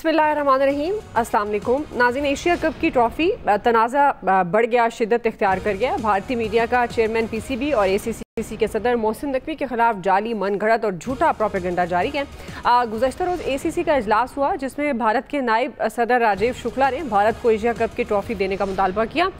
बिस्मिल्लाहिर्रहमानिर्रहीम, अस्सलाम वालेकुम नाज़रीन। एशिया कप की ट्रॉफ़ी तनाज़ा बढ़ गया, शिद्दत इख्तियार कर गया। भारतीय मीडिया का चेयरमैन पीसीबी और एसीसी के सदर मोहसिन नकवी के खिलाफ जाली, मनगढ़ंत और झूठा प्रोपेगेंडा जारी है। गुज़श्ता रोज़ एसीसी का इजलास हुआ जिसमें भारत के नायब सदर राजीव शुक्ला ने भारत को एशिया कप की ट्रॉफ़ी देने का मुतालबा किया,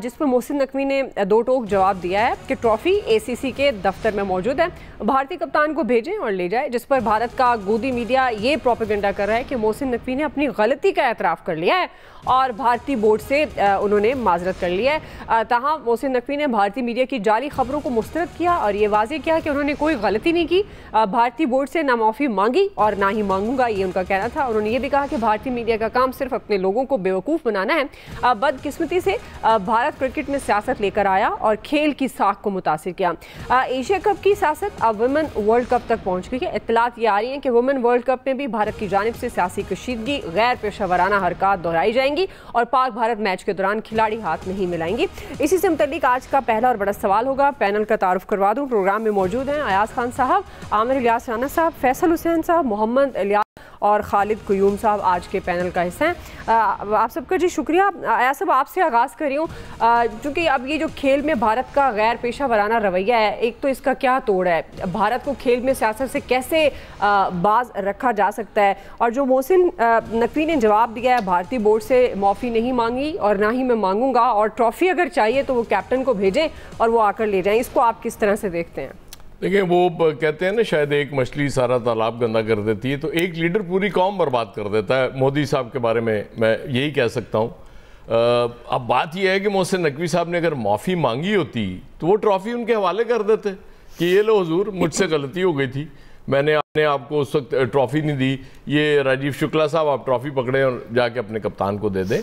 जिस पर मोहसिन नकवी ने दो टोक जवाब दिया है कि ट्रॉफ़ी एसीसी के दफ्तर में मौजूद है, भारतीय कप्तान को भेजें और ले जाए। जिस पर भारत का गोदी मीडिया ये प्रोपेगेंडा कर रहा है कि मोहसिन नकवी ने अपनी गलती का एतराफ़ कर लिया है और भारतीय बोर्ड से उन्होंने माजरत कर लिया है। ताहम मोहसिन नकवी ने भारतीय मीडिया की जाली खबरों को मुस्तरद किया और ये वाज़ेह किया कि उन्होंने कोई गलती नहीं की, भारतीय बोर्ड से ना माफ़ी मांगी और ना ही मांगूंगा, ये उनका कहना था। उन्होंने ये भी कहा कि भारतीय मीडिया का काम सिर्फ अपने लोगों को बेवकूफ़ बनाना है। बदकिस्मती से भारत क्रिकेट में सियासत लेकर आया और खेल की साख को मुतासिर किया। एशिया कप की सियासत अब वुमेन वर्ल्ड कप तक पहुंच गई है। इत्तलात ये आ रही हैं कि वुमेन वर्ल्ड कप में भी भारत की जानिब से सियासी कशीदगी, गैर पेशेवराना हरकत दोहराई जाएंगी और पाक भारत मैच के दौरान खिलाड़ी हाथ नहीं मिलाएंगी। इसी से मुतल्लिक आज का पहला और बड़ा सवाल होगा। पैनल का तारुफ करवा दूं। प्रोग्राम में मौजूद हैं अयाज खान साहब, आमिर इलियास राना साहब, फैसल हुसैन साहब, मोहम्मद इलियास और खालिद कुयूम साहब आज के पैनल का हिस्सा हैं। आप सबका जी शुक्रिया। अयाज साहब, आपसे आगाज़ कर रही हूँ, क्योंकि अब ये जो खेल में भारत का गैर पेशा वराना रवैया है, एक तो इसका क्या तोड़ है, भारत को खेल में सियासत से कैसे बाज रखा जा सकता है, और जो मोहसिन नकवी ने जवाब दिया है भारतीय बोर्ड से माफ़ी नहीं मांगी और ना ही मैं मांगूंगा, और ट्रॉफ़ी अगर चाहिए तो वो कैप्टन को भेजें और वो आकर ले जाएं, इसको आप किस तरह से देखते हैं? देखिए, वो कहते हैं ना, शायद एक मछली सारा तालाब गंदा कर देती है, तो एक लीडर पूरी कौम बर्बाद कर देता है। मोदी साहब के बारे में मैं यही कह सकता हूँ। अब बात यह है कि मोहसिन नकवी साहब ने अगर माफ़ी मांगी होती तो वो ट्रॉफ़ी उनके हवाले कर देते कि ये लो हुजूर, मुझसे गलती हो गई थी, मैंने आपको उस वक्त ट्रॉफ़ी नहीं दी, ये राजीव शुक्ला साहब आप ट्रॉफ़ी पकड़ें और जाके अपने कप्तान को दे दें।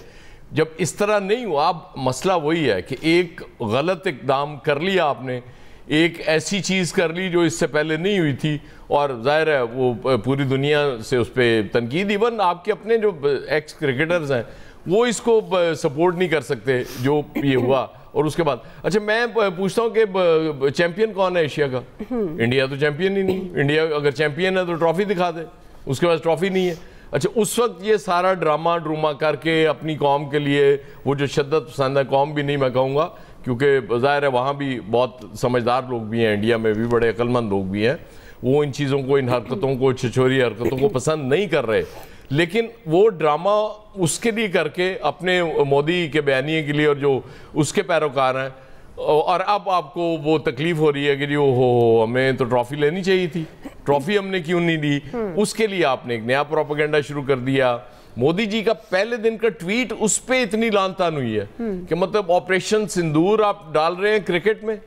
जब इस तरह नहीं हुआ, अब मसला वही है कि एक गलत इक़दाम कर लिया आपने, एक ऐसी चीज़ कर ली जो इससे पहले नहीं हुई थी, और जाहिर है वो पूरी दुनिया से उस पर तनकीद, इवन आपके अपने जो एक्स क्रिकेटर्स हैं वो इसको सपोर्ट नहीं कर सकते जो ये हुआ। और उसके बाद अच्छा, मैं पूछता हूँ कि चैंपियन कौन है एशिया का? इंडिया तो चैंपियन ही नहीं। इंडिया अगर चैंपियन है तो ट्रॉफ़ी दिखा दे, उसके बाद ट्रॉफ़ी नहीं है। अच्छा, उस वक्त ये सारा ड्रामा करके अपनी कौम के लिए, वो जो शिद्दत पसंद है कौम भी नहीं मैं कहूँगा, क्योंकि ज़ाहिर है वहाँ भी बहुत समझदार लोग भी हैं, इंडिया में भी बड़े अक्लमंद लोग भी हैं, वो इन चीज़ों को, इन हरकतों को, छिछोरी हरकतों को पसंद नहीं कर रहे, लेकिन वो ड्रामा उसके लिए करके अपने मोदी के बयानिए के लिए और जो उसके पैरोकार हैं, और अब आपको वो तकलीफ हो रही है कि जी हो हमें तो ट्रॉफ़ी लेनी चाहिए थी, ट्रॉफ़ी हमने क्यों नहीं दी, उसके लिए आपने एक नया प्रोपेगेंडा शुरू कर दिया। मोदी जी का पहले दिन का ट्वीट, उस पर इतनी लानतान हुई है कि मतलब ऑपरेशन सिंदूर आप डाल रहे हैं क्रिकेट में,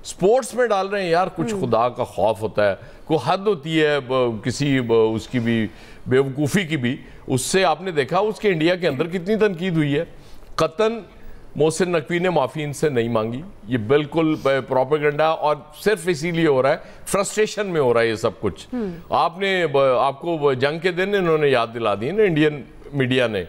स्पोर्ट्स में डाल रहे हैं। यार कुछ खुदा का खौफ होता है, कोई हद होती है किसी उसकी भी बेवकूफ़ी की भी। उससे आपने देखा उसके इंडिया के अंदर कितनी तनकीद हुई है। कतन मोहसिन नकवी ने माफ़ी इनसे नहीं मांगी, ये बिल्कुल प्रोपेगेंडा, और सिर्फ इसीलिए हो रहा है, फ्रस्ट्रेशन में हो रहा है ये सब कुछ। आपको जंग के दिन इन्होंने याद दिला दी ना इंडियन मीडिया ने,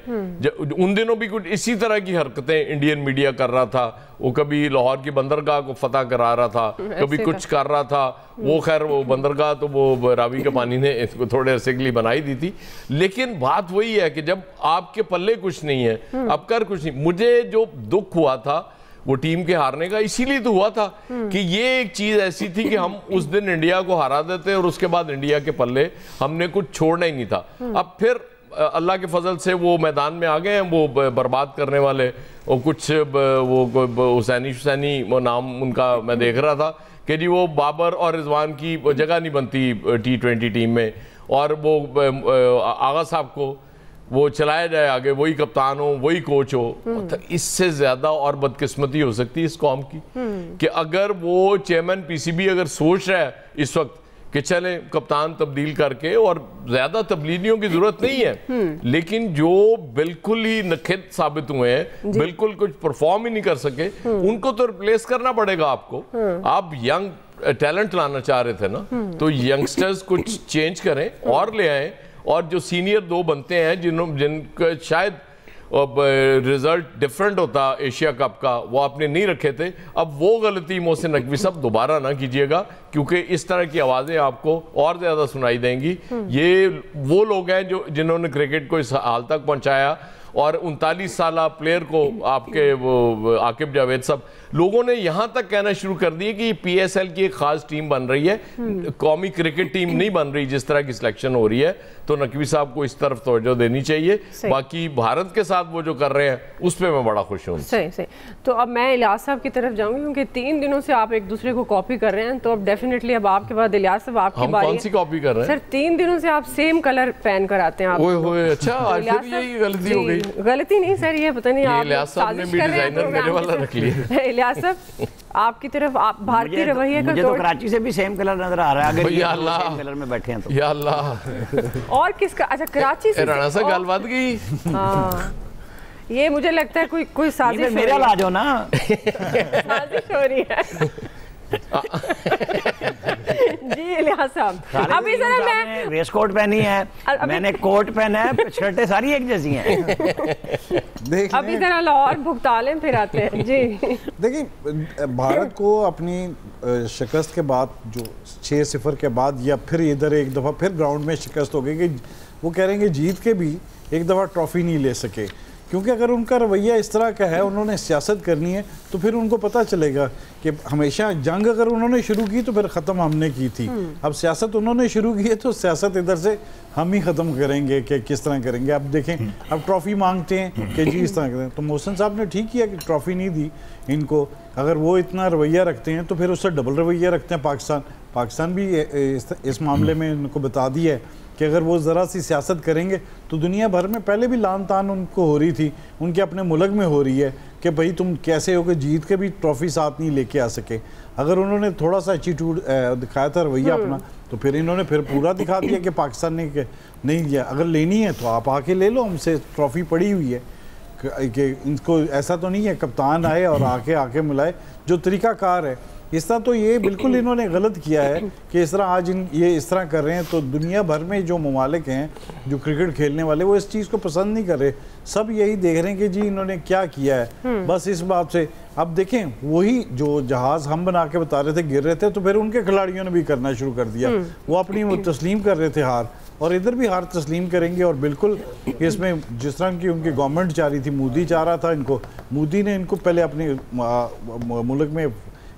उन दिनों भी कुछ इसी तरह की हरकतें इंडियन मीडिया कर रहा था। वो कभी लाहौर की बंदरगाह को फतह करा रहा था, कभी कुछ कर रहा था। वो खैर वो बंदरगाह तो वो रावी के पानी ने इसको थोड़े अरसे के लिए बनाई दी थी, लेकिन बात वही है कि जब आपके पल्ले कुछ नहीं है, अब कर कुछ नहीं। मुझे जो दुख हुआ था वो टीम के हारने का इसीलिए तो हुआ था कि ये एक चीज़ ऐसी थी कि हम उस दिन इंडिया को हरा देते और उसके बाद इंडिया के पल्ले हमने कुछ छोड़ना ही नहीं था। अब फिर अल्लाह के फजल से वो मैदान में आ गए हैं, वो बर्बाद करने वाले, और कुछ वो हुसैनी वो नाम उनका मैं देख रहा था कि जी वो बाबर और रिजवान की जगह नहीं बनती T20 टीम में, और वो आगा साहब को वो चलाया जाए आगे, वही कप्तान हो, वही कोच हो। तो इससे ज़्यादा और बदकिस्मती हो सकती है इस कौम की कि अगर वो चेयरमैन पीसीबी अगर सोच रहा है इस वक्त कि चले कप्तान तब्दील करके, और ज़्यादा तब्दीलियों की ज़रूरत नहीं है, लेकिन जो बिल्कुल ही नखित साबित हुए हैं, बिल्कुल कुछ परफॉर्म ही नहीं कर सके, उनको तो रिप्लेस करना पड़ेगा आपको। आप यंग टैलेंट लाना चाह रहे थे ना, तो यंगस्टर्स कुछ चेंज करें और ले आए, और जो सीनियर दो बनते हैं जिनका शायद अब रिजल्ट डिफरेंट होता एशिया कप का, वो आपने नहीं रखे थे। अब वो गलती मोहसिन नकवी साहब दोबारा ना कीजिएगा, क्योंकि इस तरह की आवाज़ें आपको और ज़्यादा सुनाई देंगी। ये वो लोग हैं जो जिन्होंने क्रिकेट को इस हाल तक पहुंचाया, और 39 साल प्लेयर को आपके वो आकिब जावेद साहब लोगों ने यहाँ तक कहना शुरू कर दिए कि PSL की एक खास टीम बन रही है, कौमी क्रिकेट टीम नहीं बन रही जिस तरह की सिलेक्शन हो रही है। तो नकवी साहब को इस तरफ तवज्जो देनी चाहिए। बाकी भारत के साथ वो जो कर रहे हैं उस पर मैं बड़ा खुश हूँ। सही सही। तो अब मैं इलियास साहब की तरफ जाऊंगी, क्योंकि 3 दिनों से आप एक दूसरे को कॉपी कर रहे हैं, तो अब डेफिनेटली अब आपके बाद इलियास साहब आपकी बारी है। कौन सी कॉपी कर रहे हैं सर? 3 दिनों से आप सेम कलर पहन कर आते हैं आप। ओए होए, अच्छा आज फिर यही गलती हो गई। गलती नहीं सर, ये पता नहीं आप इलियास साहब ने भी डिजाइनर मेरे वाला रख लिया। इलियास साहब आपकी तरफ आप भारतीय रवैये का मुझे तो कराची से भी सेम कलर नजर आ रहा है, अगर ये सेम कलर में बैठे हैं तो। या अल्लाह। और किसका? अच्छा, कराची से राणा से गलबात गई। हाँ, ये मुझे लगता है कोई साजिश मेरा ला जाओ ना। साजिश हो रही है। जी इलियास साहब, अभी जरा मैं रेस कोट पहनी है, मैंने कोट पहना है, शर्टें सारी एक जैसी हैं। अभी जरा लाहौर भुगता लें फिर आते हैं। जी देखिए, भारत को अपनी शिकस्त के बाद जो 6-0 के बाद या फिर इधर एक दफ़ा फिर ग्राउंड में शिकस्त हो गई कि वो कह रहे हैं कि जीत के भी एक दफ़ा ट्रॉफी नहीं ले सके, क्योंकि अगर उनका रवैया इस तरह का है, उन्होंने सियासत करनी है, तो फिर उनको पता चलेगा कि हमेशा जंग अगर उन्होंने शुरू की तो फिर ख़त्म हमने की थी। अब सियासत उन्होंने शुरू की है तो सियासत इधर से हम ही ख़त्म करेंगे कि किस तरह करेंगे। अब देखें, अब ट्रॉफ़ी मांगते हैं कि जी इस तरह करें, तो मोहसिन साहब ने ठीक किया कि ट्रॉफ़ी नहीं दी इनको। अगर वो इतना रवैया रखते हैं तो फिर उससे डबल रवैया रखते हैं पाकिस्तान भी इस मामले में उनको बता दिया है कि अगर वो ज़रा सी सियासत करेंगे तो दुनिया भर में पहले भी लान तान उनको हो रही थी, उनके अपने मुल्क में हो रही है कि भाई तुम कैसे हो कि जीत के भी ट्रॉफ़ी साथ नहीं लेके आ सके। अगर उन्होंने थोड़ा सा एटीट्यूड दिखाया था रवैया अपना, तो फिर इन्होंने फिर पूरा दिखा दिया कि पाकिस्तान ने नहीं दिया। अगर लेनी है तो आप आके ले लो, हमसे ट्रॉफ़ी पड़ी हुई है कि इनको ऐसा तो नहीं है कप्तान आए और आके मिलाए जो तरीक़ाकार है। इस तरह तो ये बिल्कुल इन्होंने गलत किया है कि इस तरह आज ये इस तरह कर रहे हैं। तो दुनिया भर में जो ममालिक हैं जो क्रिकेट खेलने वाले, वो इस चीज़ को पसंद नहीं कर रहे। सब यही देख रहे हैं कि जी इन्होंने क्या किया है, बस इस बात से। अब देखें, वही जो जहाज़ हम बना के बता रहे थे गिर रहे थे, तो फिर उनके खिलाड़ियों ने भी करना शुरू कर दिया। वो अपनी तस्लीम कर रहे थे हार, और इधर भी हार तस्लीम करेंगे। और बिल्कुल इसमें जिस तरह की उनकी गवर्नमेंट चाह रही थी, मोदी चाह रहा था इनको, मोदी ने इनको पहले अपने मुल्क में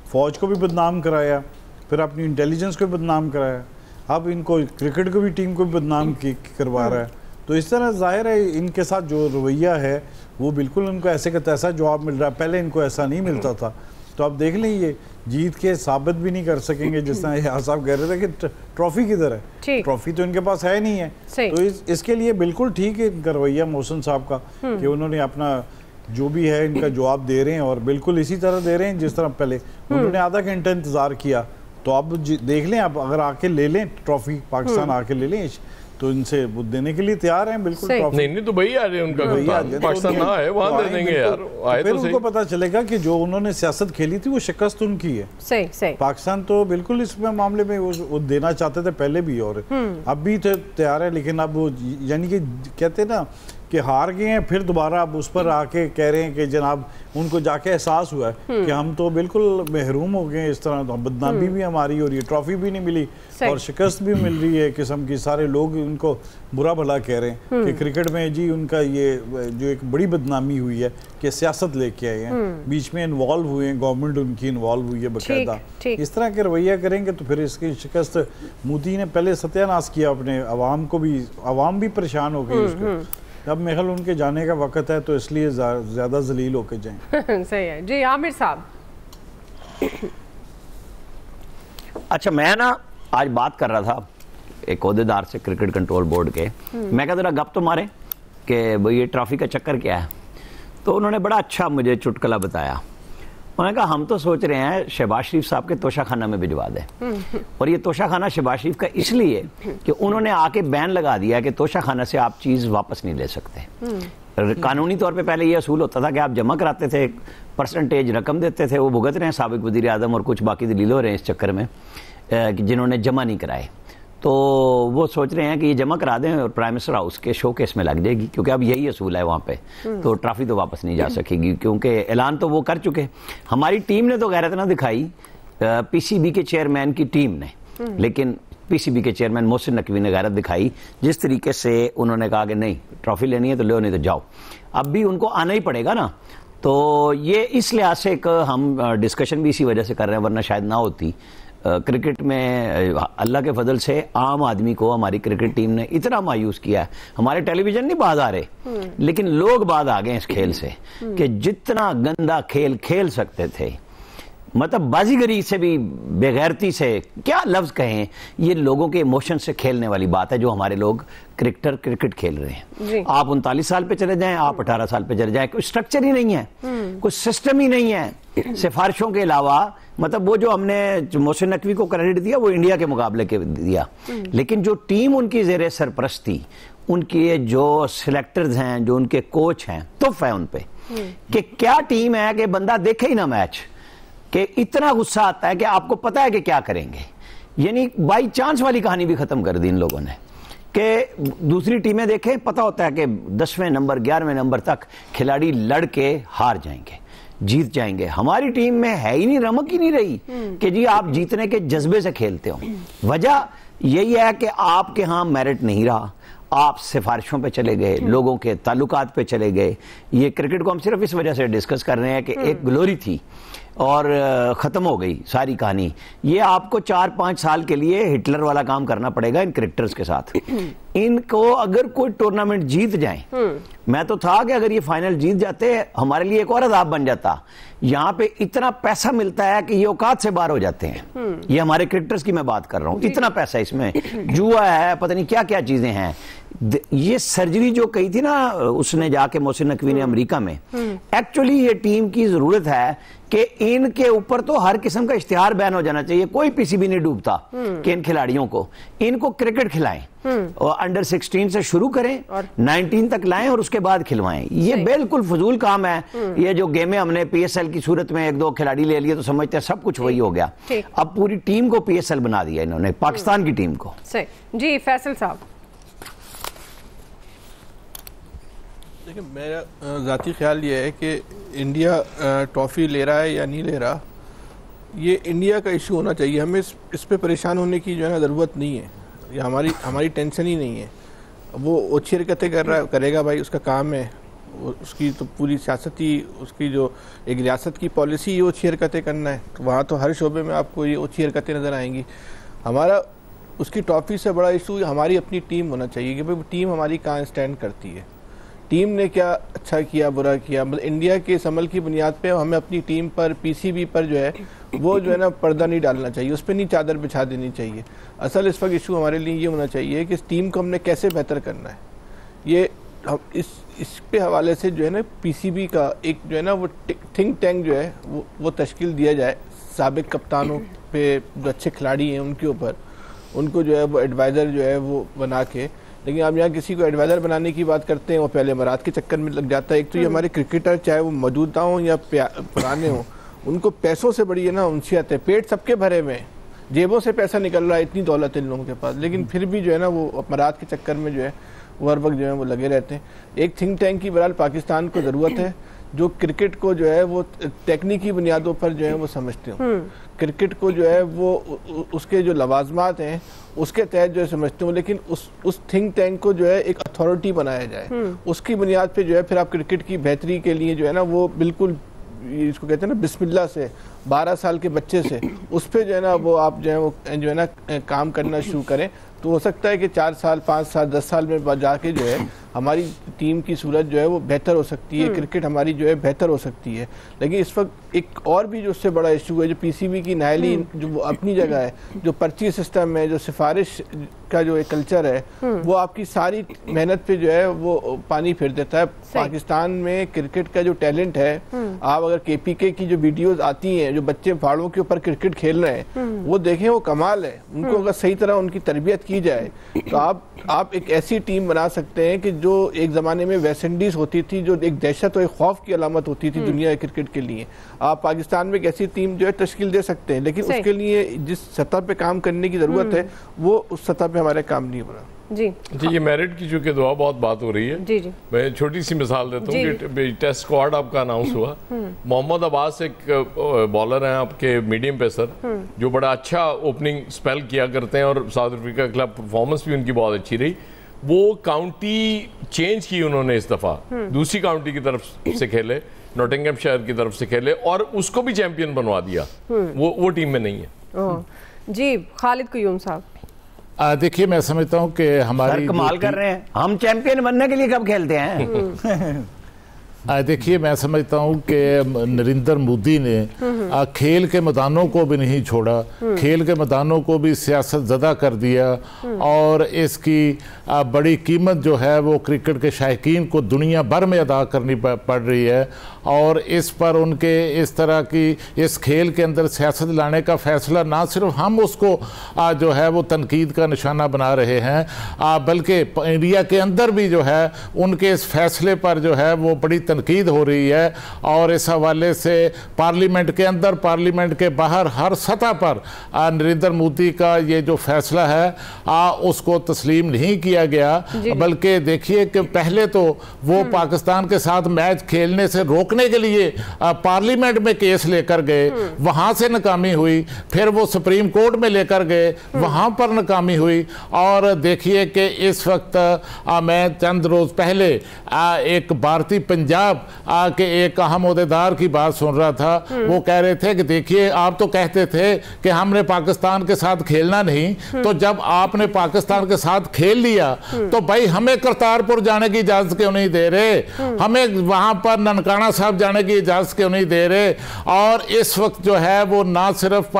फ़ौज को भी बदनाम कराया, फिर अपनी इंटेलिजेंस को भी बदनाम कराया, अब इनको क्रिकेट को भी टीम को भी बदनाम करवा रहा है। तो इस तरह जाहिर है इनके साथ जो रवैया है वो बिल्कुल उनको ऐसे का तैसा जवाब मिल रहा है, पहले इनको ऐसा नहीं मिलता था। तो अब देख लें, ये जीत के साबित भी नहीं कर सकेंगे। जिस तरह यहाँ साहब कह रहे थे कि ट्रॉफी किधर है, ट्रॉफी तो इनके पास है नहीं है। तो इसके लिए बिल्कुल ठीक है इनका रवैया मोहसिन साहब का कि उन्होंने अपना जो भी है इनका जवाब दे रहे हैं, और बिल्कुल इसी तरह दे रहे हैं जिस तरह पहले उन्होंने आधा घंटा इंतजार किया। तो अब देख लें, अब अगर आके ले लें ट्रॉफी, पाकिस्तान आके ले लें, तो इनसे वो देने के लिए तैयार हैं बिल्कुल। नहीं तो भाई आ जाए उनका पाकिस्तान ना है, वहाँ दे देंगे यार। फिर उनको पता चलेगा कि जो उन्होंने सियासत खेली थी वो शिकस्त उनकी है। सही। पाकिस्तान तो बिल्कुल इसमें मामले में वो देना चाहते थे पहले भी, और अब भी तैयार है। लेकिन अब वो यानी कि कहते हैं ना कि हार गए हैं, फिर दोबारा अब उस पर आके कह रहे हैं कि जनाब उनको जाके एहसास हुआ है कि हम तो बिल्कुल महरूम हो गए। इस तरह तो बदनामी भी हमारी हो रही है, ट्रॉफी भी नहीं मिली और शिकस्त भी मिल रही है किस्म की। सारे लोग उनको बुरा भला कह रहे हैं कि क्रिकेट में जी उनका ये जो एक बड़ी बदनामी हुई है कि सियासत लेके आए हैं, बीच में इन्वॉल्व हुए हैं, गवर्नमेंट उनकी इन्वॉल्व हुई है बाकायदा। इस तरह के रवैया करेंगे तो फिर इसकी शिकस्त। मोदी ने पहले सत्यानाश किया अपने अवाम को भी, अवाम भी परेशान हो गई उसको। अब मेरे ख्याल उनके जाने का वक्त है, तो इसलिए ज़्यादा जलील होकर जाएं। सही है जी। आमिर साहब, अच्छा मैं ना आज बात कर रहा था एक ओहदेदार से क्रिकेट कंट्रोल बोर्ड के, मैं कहा जरा गप तो मारे कि भाई ये ट्रॉफी का चक्कर क्या है। तो उन्होंने बड़ा अच्छा मुझे चुटकुला बताया। उन्होंने कहा हम तो सोच रहे हैं शहबाज शरीफ साहब के तोशाखाना में भिजवा दें। और ये तोशाखाना शहबाज शरीफ का इसलिए कि उन्होंने आके बैन लगा दिया कि तोशाखाना से आप चीज़ वापस नहीं ले सकते। कानूनी तौर पे पहले ये असूल होता था कि आप जमा कराते थे, एक परसेंटेज रकम देते थे, वो भुगत रहे हैं साबिक वज़ीर आज़म और कुछ बाकी दलील हो रहे हैं इस चक्कर में जिन्होंने जमा नहीं कराए। तो वो सोच रहे हैं कि ये जमा करा दें और प्राइम मिनिस्टर हाउस के शोकेस में लग जाएगी, क्योंकि अब यही असूल है वहाँ पे, तो ट्रॉफी तो वापस नहीं जा सकेगी, क्योंकि ऐलान तो वो कर चुके। हमारी टीम ने तो गैरत ना दिखाई, पीसीबी के चेयरमैन की टीम ने, लेकिन पीसीबी के चेयरमैन मोहसिन नकवी ने गैरत दिखाई, जिस तरीके से उन्होंने कहा कि नहीं ट्रॉफी लेनी है तो लो, नहीं तो जाओ। अब भी उनको आना ही पड़ेगा ना, तो ये इस लिहाज से एक हम डिस्कशन भी इसी वजह से कर रहे हैं, वरना शायद ना होती। क्रिकेट में अल्लाह के फजल से आम आदमी को हमारी क्रिकेट टीम ने इतना मायूस किया है। हमारे टेलीविजन नहीं बाज आ रहे, लेकिन लोग बाज आ गए इस खेल से कि जितना गंदा खेल खेल सकते थे, मतलब बाजीगरी से भी, बेगैरती से, क्या लफ्ज कहें, ये लोगों के इमोशन से खेलने वाली बात है जो हमारे लोग क्रिकेट खेल रहे हैं। आप 39 साल पे चले जाएं, आप 18 साल पे चले जाएं, कोई स्ट्रक्चर ही नहीं है, कोई सिस्टम ही नहीं है सिफारिशों के अलावा। मतलब वो जो हमने मोहसिन नकवी को क्रेडिट दिया वो इंडिया के मुकाबले के दिया, लेकिन जो टीम उनकी जेरे सरपरस्ती, उनके जो सिलेक्टर्स हैं, जो उनके कोच हैं, तुफ है उन पे कि क्या टीम है कि बंदा देखे ही ना मैच, कि इतना गुस्सा आता है कि आपको पता है कि क्या करेंगे। यानी बाई चांस वाली कहानी भी खत्म कर दी इन लोगों ने, कि दूसरी टीमें देखें, पता होता है कि 10वें नंबर 11वें नंबर तक खिलाड़ी लड़ के हार जाएंगे, जीत जाएंगे। हमारी टीम में है ही नहीं, रमक ही नहीं रही कि जी आप जीतने के जज्बे से खेलते हो। वजह यही है कि आपके यहां मेरिट नहीं रहा, आप सिफारिशों पे चले गए, लोगों के ताल्लुकात पे चले गए। ये क्रिकेट को हम सिर्फ इस वजह से डिस्कस कर रहे हैं कि एक ग्लोरी थी और ख़त्म हो गई सारी कहानी। ये आपको 4-5 साल के लिए हिटलर वाला काम करना पड़ेगा इन क्रिकेटर्स के साथ। इनको अगर कोई टूर्नामेंट जीत जाए, मैं तो था कि अगर ये फाइनल जीत जाते हमारे लिए एक और अदाब बन जाता। यहाँ पे इतना पैसा मिलता है कि ये औकात से बाहर हो जाते हैं। ये हमारे क्रिकेटर्स की मैं बात कर रहा हूँ, इतना पैसा इसमें, जुआ है, पता नहीं क्या क्या चीजें हैं। ये सर्जरी जो कही थी ना उसने जाके मोहसिन नकवी ने अमेरिका में, एक्चुअली ये टीम की जरूरत है कि इनके ऊपर तो हर किस्म का इश्तिहार बैन हो जाना चाहिए। कोई पीसीबी नहीं डूबता कि इन खिलाड़ियों को, इनको क्रिकेट खिलाएं और अंडर 16 से शुरू करें और 19 तक लाएं और उसके बाद खिलवाएं। ये बिल्कुल फजूल काम है। ये जो गेमें हमने पीएसएल की सूरत में 1-2 खिलाड़ी ले लिए तो समझते हैं सब कुछ वही हो गया। अब पूरी टीम को पीएसएल बना दिया इन्होंने, पाकिस्तान की टीम को। सही जी, फैसल साहब। देखिए, मेरा ज़ाती ख्याल ये है कि इंडिया ट्रॉफ़ी ले रहा है या नहीं ले रहा, ये इंडिया का इशू होना चाहिए। हमें इस पे परेशान होने की जो है ना ज़रूरत नहीं है, ये हमारी टेंशन ही नहीं है। वो अच्छी हरकतें करेगा भाई, उसका काम है, उसकी तो पूरी सियासती, उसकी जो एक रियासत की पॉलिसी ये अच्छी हरकतें करना है। तो वहाँ तो हर शोबे में आपको ये अच्छी हरकतें नज़र आएंगी। हमारा उसकी ट्रॉफ़ी से बड़ा इशू हमारी अपनी टीम होना चाहिए कि भाई टीम हमारी कहाँ स्टैंड करती है, टीम ने क्या अच्छा किया बुरा किया। मतलब इंडिया के इस अमल की बुनियाद पे हमें अपनी टीम पर, पीसीबी पर जो है वो जो है ना पर्दा नहीं डालना चाहिए, उस पर नहीं चादर बिछा देनी चाहिए। असल इस वक्त इशू हमारे लिए ये होना चाहिए कि इस टीम को हमने कैसे बेहतर करना है। ये हम इस पे हवाले से जो है ना पीसीबी का एक जो है ना वो थिंक टैंक जो है वो तश्कील दिया जाए, साबिक कप्तानों पे जो अच्छे खिलाड़ी हैं उनके ऊपर, उनको जो है वो एडवाइज़र जो है वो बना के। लेकिन आप यहाँ किसी को एडवाइज़र बनाने की बात करते हैं, वो पहले इमारात के चक्कर में लग जाता है। एक तो ये हमारे क्रिकेटर चाहे वो मौजूदा हों या पुराने हों, उनको पैसों से बड़ी है ना उनसियत है। पेट सबके भरे में, जेबों से पैसा निकल रहा है, इतनी दौलत इन लोगों के पास, लेकिन फिर भी जो है ना वो इमारात के चक्कर में जो है वो हर वक्त जो है वो लगे रहते हैं। एक थिंक टैंक की बहरहाल पाकिस्तान को ज़रूरत है जो क्रिकेट को जो है वो टेक्निकी बुनियादों पर जो है वो समझते हो, क्रिकेट को जो है वो उसके जो लवाजमात हैं उसके तहत जो है समझते हो। लेकिन उस थिंक टैंक को जो है एक अथॉरिटी बनाया जाए, उसकी बुनियाद पे जो है फिर आप क्रिकेट की बेहतरी के लिए जो है ना वो बिल्कुल इसको कहते हैं ना बिस्मिल्लाह से 12 साल के बच्चे से उस पर जो है ना वो आप जो है ना काम करना शुरू करें। तो हो सकता है कि 4 साल 5 साल 10 साल में जाके जो है हमारी टीम की सूरत जो है वो बेहतर हो सकती है, क्रिकेट हमारी जो है बेहतर हो सकती है। लेकिन इस वक्त एक और भी जो उससे बड़ा इशू है, जो पीसीबी की नायली जो वो अपनी जगह है, जो पर्ची सिस्टम है, जो सिफारिश का जो एक कल्चर है, वो आपकी सारी मेहनत पे जो है वो पानी फिर देता है। पाकिस्तान में क्रिकेट का जो टैलेंट है, आप अगर केपीके की जो वीडियोज आती हैं, जो बच्चे पहाड़ों के ऊपर क्रिकेट खेल रहे हैं, वो देखें, वो कमाल है। उनको अगर सही तरह उनकी तरबियत की जाए तो आप एक ऐसी टीम बना सकते हैं कि जो एक ज़माने में वेस्ट इंडीज़ होती थी, जो एक दहशत और एक खौफ की अलामत होती थी दुनिया के क्रिकेट के लिए, आप पाकिस्तान में एक ऐसी टीम जो है तश्कील दे सकते हैं, लेकिन उसके लिए जिस सतह पे काम करने की ज़रूरत है वो उस सतह पे हमारे काम नहीं हो रहा। जी ये मेरिट की चूंकि दुआ बहुत बात हो रही है, जी मैं छोटी सी मिसाल देता हूँ कि टेस्ट स्क्वाड आपका अनाउंस हुआ। मोहम्मद अब्बास एक बॉलर हैं आपके मीडियम पेसर, जो बड़ा अच्छा ओपनिंग स्पेल किया करते हैं और साउथ अफ्रीका के खिलाफ परफॉर्मेंस भी उनकी बहुत अच्छी रही। वो काउंटी चेंज की उन्होंने इस दफ़ा, दूसरी काउंटी की तरफ से खेले, नॉटिंघमशायर की तरफ से खेले और उसको भी चैंपियन बनवा दिया। वो टीम में नहीं है। जी खालिद कुयूम साहब, देखिए मैं समझता हूँ कि हमारी कमाल कर रहे हैं, हम चैंपियन बनने के लिए कब खेलते हैं? देखिए मैं समझता हूँ कि नरेंद्र मोदी ने खेल के मैदानों को भी नहीं छोड़ा, खेल के मैदानों को भी सियासत ज़दा कर दिया और इसकी बड़ी कीमत जो है वो क्रिकेट के शायकीन को दुनिया भर में अदा करनी पड़ रही है। और इस पर उनके इस तरह की इस खेल के अंदर सियासत लाने का फैसला ना सिर्फ हम उसको जो है वो तनकीद का निशाना बना रहे हैं, बल्कि इंडिया के अंदर भी जो है उनके इस फैसले पर जो है वो बड़ी तनकीद हो रही है। और इस हवाले से पार्लियामेंट के अंदर, पार्लियामेंट के बाहर, हर सतह पर नरेंद्र मोदी का ये जो फैसला है उसको तस्लीम नहीं किया गया। बल्कि देखिए कि पहले तो वो पाकिस्तान के साथ मैच खेलने से रोकने के लिए पार्लियामेंट में केस लेकर गए, वहां से नाकामी हुई, फिर वो सुप्रीम कोर्ट में लेकर गए, वहां पर नाकामी हुई। और देखिए कि इस वक्त मैं चंद रोज पहले एक भारतीय पंजाब के एक अहम ओहदेदार की बात सुन रहा था। वो कह रहे थे कि देखिए आप तो कहते थे कि हमने पाकिस्तान के साथ खेलना नहीं, तो जब आपने पाकिस्तान के साथ खेल लिया तो भाई हमें करतारपुर जाने की इजाजत क्यों नहीं दे रहे, हमें वहां पर ननकाना साहब जाने की इजाजत क्यों नहीं दे रहे। और इस वक्त जो है वो ना सिर्फ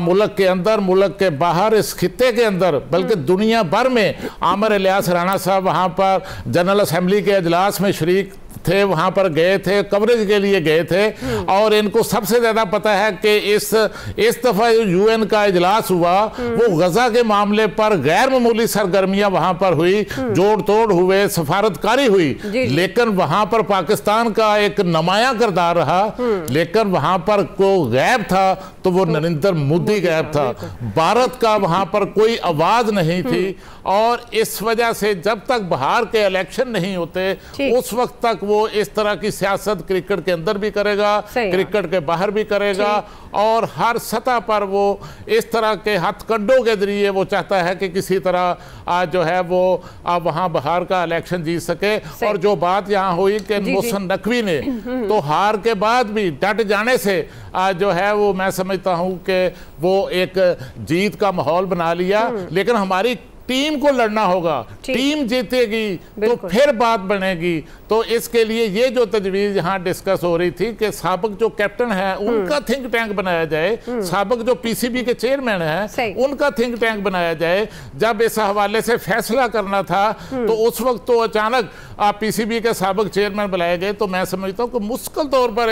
मुल्क के अंदर, मुल्क के बाहर, इस खित्ते के अंदर, बल्कि दुनिया भर में आमिर इलियास राणा साहब वहां पर जनरल असेंबली के इजलास में शरीक थे, वहां पर गए थे, कवरेज के लिए गए थे। और इनको सबसे ज्यादा पता है कि इस दफा यूएन का इजलास हुआ वो गजा के मामले पर गैर मामूली सरगर्मियां वहां पर हुई, जोड़ तोड़ हुए, सफारतकारी हुई, लेकिन वहां पर पाकिस्तान का एक नुमाया किरदार रहा। लेकिन वहां पर को गैब था तो वो नरेंद्र मोदी गैब था, भारत का वहां पर कोई आवाज नहीं थी। और इस वजह से जब तक बाहर के इलेक्शन नहीं होते उस वक्त तक वो इस तरह की सियासत क्रिकेट के अंदर भी करेगा, क्रिकेट के बाहर भी करेगा। और हर सतह पर वो इस तरह के हथकंडों के जरिए वो चाहता है कि किसी तरह जो है वो वहां बाहर का इलेक्शन जीत सके। और जो बात यहाँ हुई कि मोहसिन नकवी ने तो हार के बाद भी डट जाने से जो है वो मैं समझता हूँ कि वो एक जीत का माहौल बना लिया। लेकिन हमारी टीम को लड़ना होगा, टीम जीतेगी तो फिर बात बनेगी। तो इसके लिए ये जो तजवीज़ यहाँ डिस्कस हो रही थी कि साबिक जो कैप्टन है उनका थिंक टैंक बनाया जाए, साबिक जो पीसीबी के चेयरमैन है उनका थिंक टैंक बनाया जाए। जब इस हवाले से फैसला करना था तो उस वक्त तो अचानक पीसीबी के साबिक चेयरमैन बुलाए गए। तो मैं समझता हूँ कि मुश्किल तौर पर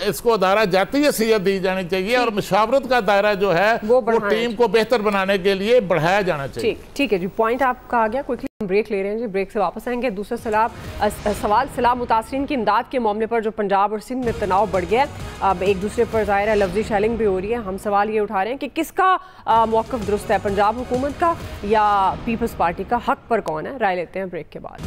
इसको अदारा जाती हैसियत दी जानी चाहिए और मुशावरत का दायरा जो है वो टीम को बेहतर बनाने के लिए बढ़ाया जाना चाहिए। ठीक है जी, पॉइंट आपका आ गया। क्विकली हम ब्रेक ले रहे हैं जी, ब्रेक से वापस आएंगे। दूसरा सवाल सैलाब मुतासरीन की इमदाद के मामले पर जो पंजाब और सिंध में तनाव बढ़ गया है, अब एक दूसरे पर ज़ाहिर है लफ्जी शेलिंग भी हो रही है। हम सवाल ये उठा रहे हैं कि किसका मौक़िफ़ दुरुस्त है, पंजाब हुकूमत का या पीपल्स पार्टी का, हक पर कौन है? राय लेते हैं ब्रेक के बाद।